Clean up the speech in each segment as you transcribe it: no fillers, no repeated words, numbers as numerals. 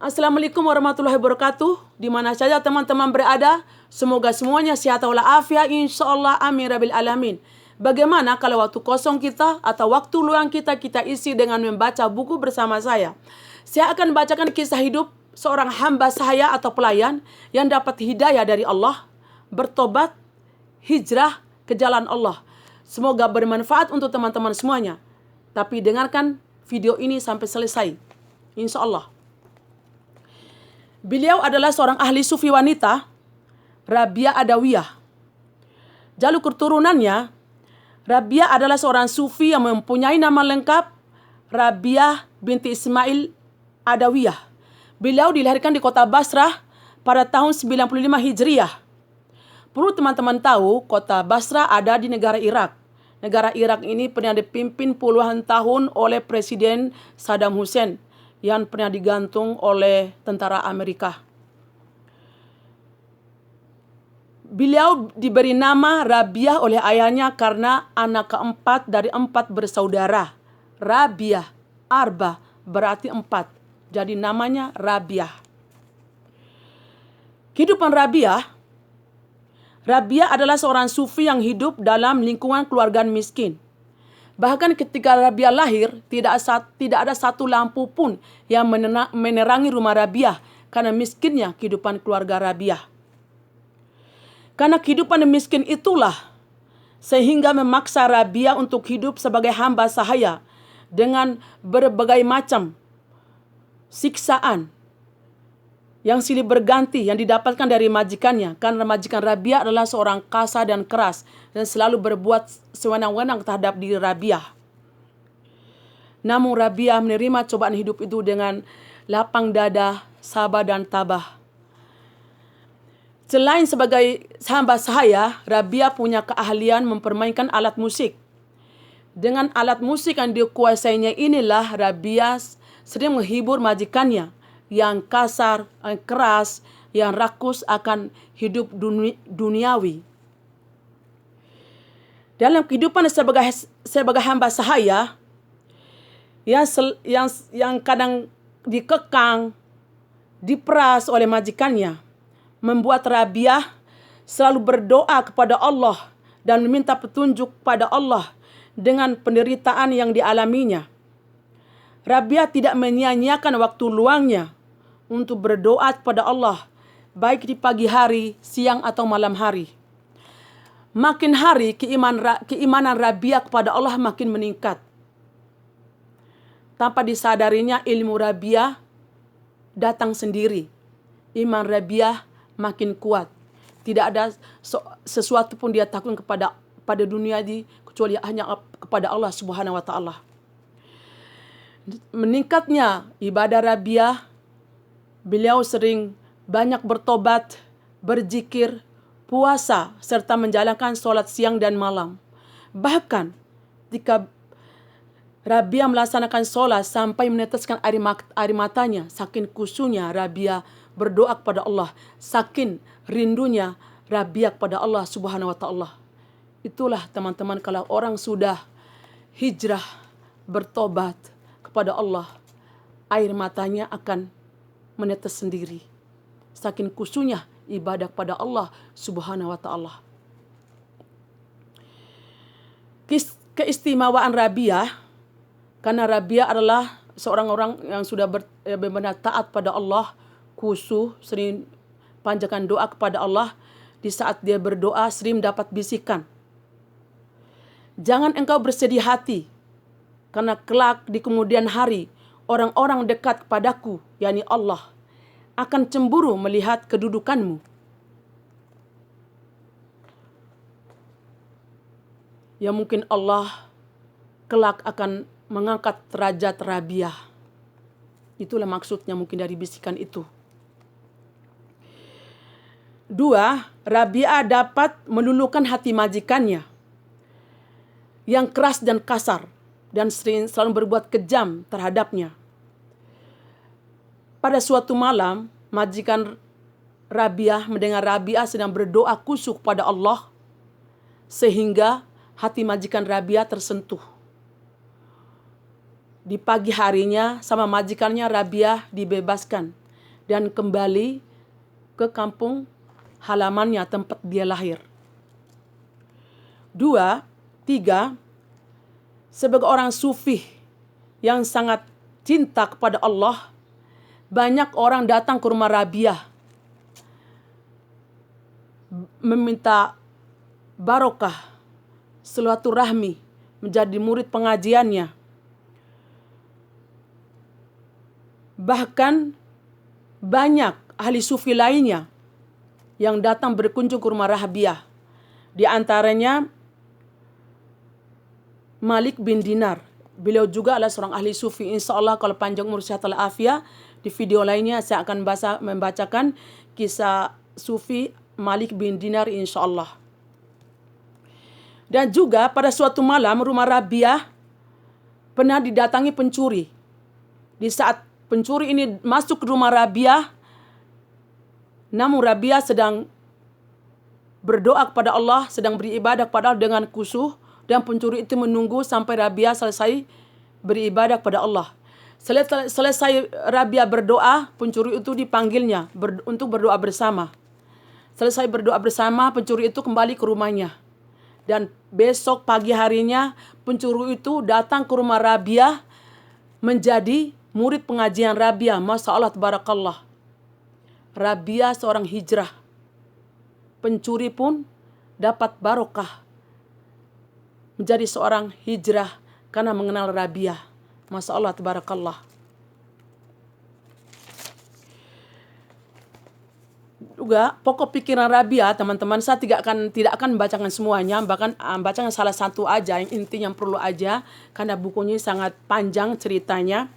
Assalamualaikum warahmatullahi wabarakatuh. Di mana saja teman-teman berada, semoga semuanya sehat walafiat insyaallah, amin rabbil alamin. Bagaimana kalau waktu kosong kita atau waktu luang kita isi dengan membaca buku bersama saya? Saya akan bacakan kisah hidup seorang hamba saya atau pelayan yang dapat hidayah dari Allah, bertobat, hijrah ke jalan Allah. Semoga bermanfaat untuk teman-teman semuanya. Tapi dengarkan video ini sampai selesai, insyaallah. Beliau adalah seorang ahli sufi wanita, Rabiah Adawiyah. Jalur keturunannya, Rabiah adalah seorang sufi yang mempunyai nama lengkap Rabiah binti Ismail Adawiyah. Beliau dilahirkan di kota Basrah pada tahun 95 Hijriah. Perlu teman-teman tahu, kota Basrah ada di negara Irak. Negara Irak ini pernah dipimpin puluhan tahun oleh Presiden Saddam Hussein yang pernah digantung oleh tentara Amerika. Beliau diberi nama Rabiah oleh ayahnya karena anak keempat dari 4 bersaudara. Rabiah, Arba berarti 4. Jadi namanya Rabiah. Kehidupan Rabiah adalah seorang sufi yang hidup dalam lingkungan keluarga miskin. Bahkan ketika Rabiah lahir, tidak ada satu lampu pun yang menerangi rumah Rabiah karena miskinnya kehidupan keluarga Rabiah. Karena kehidupan miskin itulah sehingga memaksa Rabiah untuk hidup sebagai hamba sahaya dengan berbagai macam siksaan yang silih berganti yang didapatkan dari majikannya, karena majikan Rabiah adalah seorang kasar dan keras dan selalu berbuat sewenang-wenang terhadap diri Rabiah. Namun Rabiah menerima cobaan hidup itu dengan lapang dada, sabar dan tabah. Selain sebagai hamba sahaya, Rabiah punya keahlian mempermainkan alat musik. Dengan alat musik yang dikuasainya inilah Rabiah sering menghibur majikannya yang kasar, yang keras, yang rakus akan hidup duniawi. Dalam kehidupan sebagai hamba sahaya yang kadang dikekang, diperas oleh majikannya, membuat Rabiah selalu berdoa kepada Allah dan meminta petunjuk pada Allah dengan penderitaan yang dialaminya. Rabiah tidak menyia-nyiakan waktu luangnya untuk berdoa kepada Allah, baik di pagi hari, siang atau malam hari. Makin hari keimanan Rabiah kepada Allah makin meningkat. Tanpa disadarinya, ilmu Rabiah datang sendiri. Iman Rabiah makin kuat. Tidak ada sesuatu pun dia takut pada dunia ini kecuali hanya kepada Allah Subhanahu wa taala. Meningkatnya ibadah Rabiah, beliau sering banyak bertobat, berzikir, puasa, serta menjalankan sholat siang dan malam. Bahkan ketika Rabiah melaksanakan sholat sampai meneteskan air matanya, saking khusyuknya Rabiah berdoa kepada Allah, saking rindunya Rabiah kepada Allah Subhanahu wa taala. Itulah teman-teman, kalau orang sudah hijrah, bertobat kepada Allah, air matanya akan menetes sendiri. Saking khusyuknya ibadah kepada Allah Subhanahu wa taala. Keistimewaan Rabiah, karena Rabiah adalah seorang orang yang sudah benar taat pada Allah, khusyuk, sering panjatkan doa kepada Allah. Di saat dia berdoa sering dapat bisikan, "Jangan engkau bersedih hati, karena kelak di kemudian hari orang-orang dekat kepadaku, yakni Allah, akan cemburu melihat kedudukanmu." Ya mungkin Allah kelak akan mengangkat derajat Rabiah. Itulah maksudnya mungkin dari bisikan itu. 2. Rabiah dapat meluluhkan hati majikannya yang keras dan kasar dan selalu berbuat kejam terhadapnya. Pada suatu malam, majikan Rabiah mendengar Rabiah sedang berdoa khusyuk pada Allah, sehingga hati majikan Rabiah tersentuh. Di pagi harinya sama majikannya Rabiah dibebaskan dan kembali ke kampung halamannya tempat dia lahir. 2, 3, sebagai orang sufi yang sangat cinta kepada Allah, banyak orang datang ke rumah Rabiah meminta barokah, silaturahmi, menjadi murid pengajiannya. Bahkan banyak ahli sufi lainnya yang datang berkunjung ke rumah Rabiah. Di antaranya Malik bin Dinar. Beliau juga adalah seorang ahli sufi. Insya Allah kalau panjang umur sehat walafiat, di video lainnya saya akan membacakan kisah sufi Malik bin Dinar insya Allah. Dan juga pada suatu malam rumah Rabiah pernah didatangi pencuri. Di saat pencuri ini masuk ke rumah Rabiah, namun Rabiah sedang berdoa kepada Allah, sedang beribadah kepada Allah dengan khusyuk, dan pencuri itu menunggu sampai Rabiah selesai beribadah kepada Allah. Selesai Rabiah berdoa, pencuri itu dipanggilnya untuk berdoa bersama. Selesai berdoa bersama, pencuri itu kembali ke rumahnya. Dan besok pagi harinya, pencuri itu datang ke rumah Rabiah menjadi murid pengajian Rabiah. Masya Allah, tabarakallah. Rabiah seorang hijrah. Pencuri pun dapat barokah menjadi seorang hijrah karena mengenal Rabiah. Masya Allah, tabarakallah. Juga pokok pikiran Rabiah, teman-teman, saya tidak akan membacakan semuanya, bahkan bacakan salah satu aja yang inti yang perlu aja, karena bukunya sangat panjang ceritanya.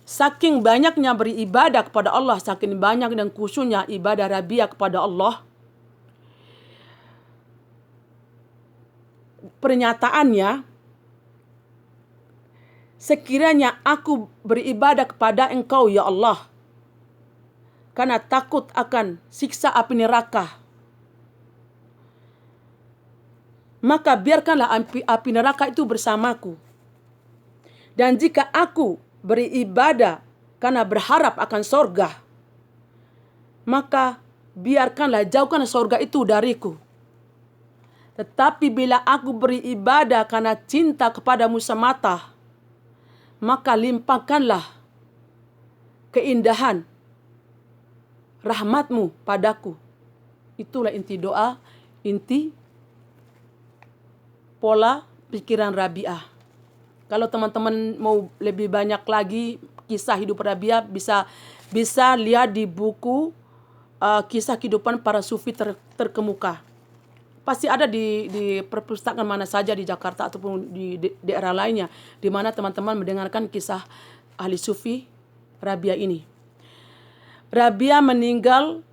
Saking banyaknya beribadah kepada Allah, saking banyak dan khusyuknya ibadah Rabiah kepada Allah, pernyataannya, sekiranya aku beribadah kepada Engkau ya Allah, karena takut akan siksa api neraka, maka biarkanlah api neraka itu bersamaku. Dan jika aku beribadah karena berharap akan sorga, maka biarkanlah jauhkan sorga itu dariku. Tetapi bila aku beribadah karena cinta kepadamu semata, maka limpahkanlah keindahan rahmatmu padaku. Itulah inti doa, inti pola pikiran Rabiah. Kalau teman-teman mau lebih banyak lagi kisah hidup Rabiah, bisa lihat di buku kisah kehidupan para sufi terkemuka. Pasti ada di perpustakaan mana saja di Jakarta ataupun di daerah lainnya, di mana teman-teman mendengarkan kisah ahli sufi Rabiah ini. Rabiah meninggal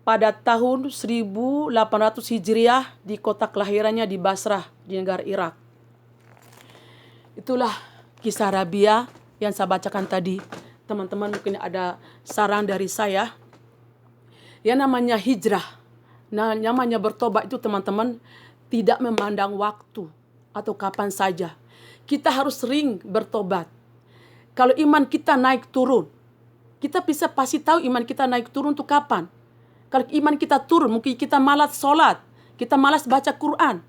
pada tahun 1800 Hijriah di kota kelahirannya di Basrah, di negara Irak. Itulah kisah Rabiah yang saya bacakan tadi. Teman-teman, mungkin ada saran dari saya. Yang namanya hijrah, namanya bertobat itu, teman-teman, tidak memandang waktu atau kapan saja. Kita harus sering bertobat. Kalau iman kita naik turun, kita bisa pasti tahu iman kita naik turun untuk kapan. Kalau iman kita turun, mungkin kita malas sholat, kita malas baca Quran,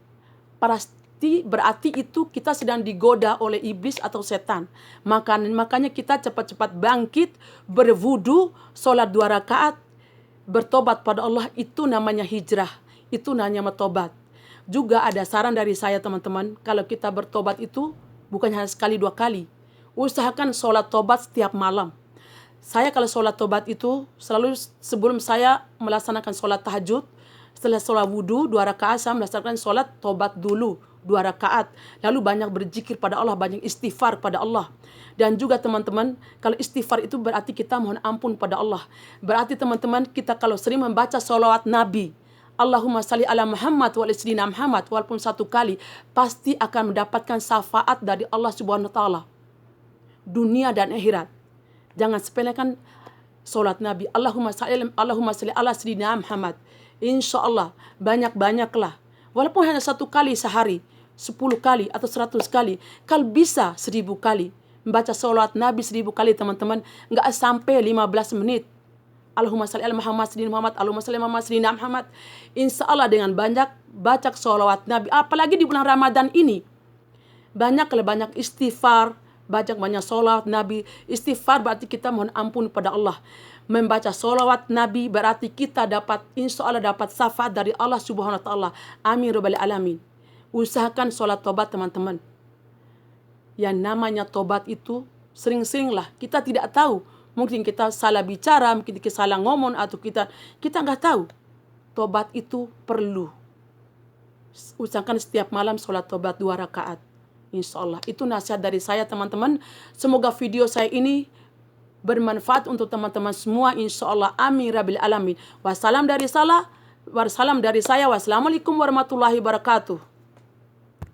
pasti berarti itu kita sedang digoda oleh iblis atau setan. Makanya kita cepat-cepat bangkit, berwudu, sholat 2 rakaat, bertobat pada Allah. Itu namanya hijrah, itu namanya tobat. Juga ada saran dari saya, teman-teman, kalau kita bertobat itu bukan hanya sekali 2 kali. Usahakan sholat tobat setiap malam. Saya kalau sholat tobat itu selalu sebelum saya melaksanakan sholat tahajud, setelah sholat wudhu 2 rakaat, saya melaksanakan sholat tobat dulu 2 rakaat. Lalu banyak berzikir pada Allah, banyak istighfar pada Allah. Dan juga teman-teman, kalau istighfar itu berarti kita mohon ampun pada Allah. Berarti teman-teman, kita kalau sering membaca sholawat Nabi, Allahumma salli ala Muhammad wa ala Muhammad, walaupun 1 kali, pasti akan mendapatkan syafaat dari Allah Subhanahu wa Ta'ala, dunia dan akhirat. Jangan sepelekan solat Nabi. Allahumma salli ala sayyidina Muhammad. Insya Allah banyak-banyaklah. Walaupun hanya 1 kali sehari, 10 kali atau 100 kali. Kalau bisa 1000 kali. Membaca salawat Nabi 1000 kali teman-teman, nggak sampai 15 menit. Allahumma salli ala Muhammad, sayyidina Muhammad, Allahumma salli ala Muhammad, sayyidina Muhammad. Insya Allah dengan banyak baca salawat Nabi, apalagi di bulan Ramadan ini, banyak istighfar, banyak salawat Nabi. Istighfar berarti kita mohon ampun pada Allah. Membaca salawat Nabi berarti kita dapat, insya Allah dapat syafaat dari Allah Subhanahu wa Ta'ala. Amin rabbal alamin. Usahakan sholat tobat teman-teman. Yang namanya tobat itu sering-seringlah, kita tidak tahu. Mungkin kita salah bicara, mungkin kita salah ngomong, atau kita nggak tahu. Tobat itu perlu. Usahakan setiap malam sholat tobat 2 rakaat. Insya Allah. Itu nasihat dari saya teman-teman. Semoga video saya ini bermanfaat untuk teman-teman semua. Insya Allah. Amin rabbil alamin. Wassalam dari saya. Wassalamualaikum warahmatullahi wabarakatuh.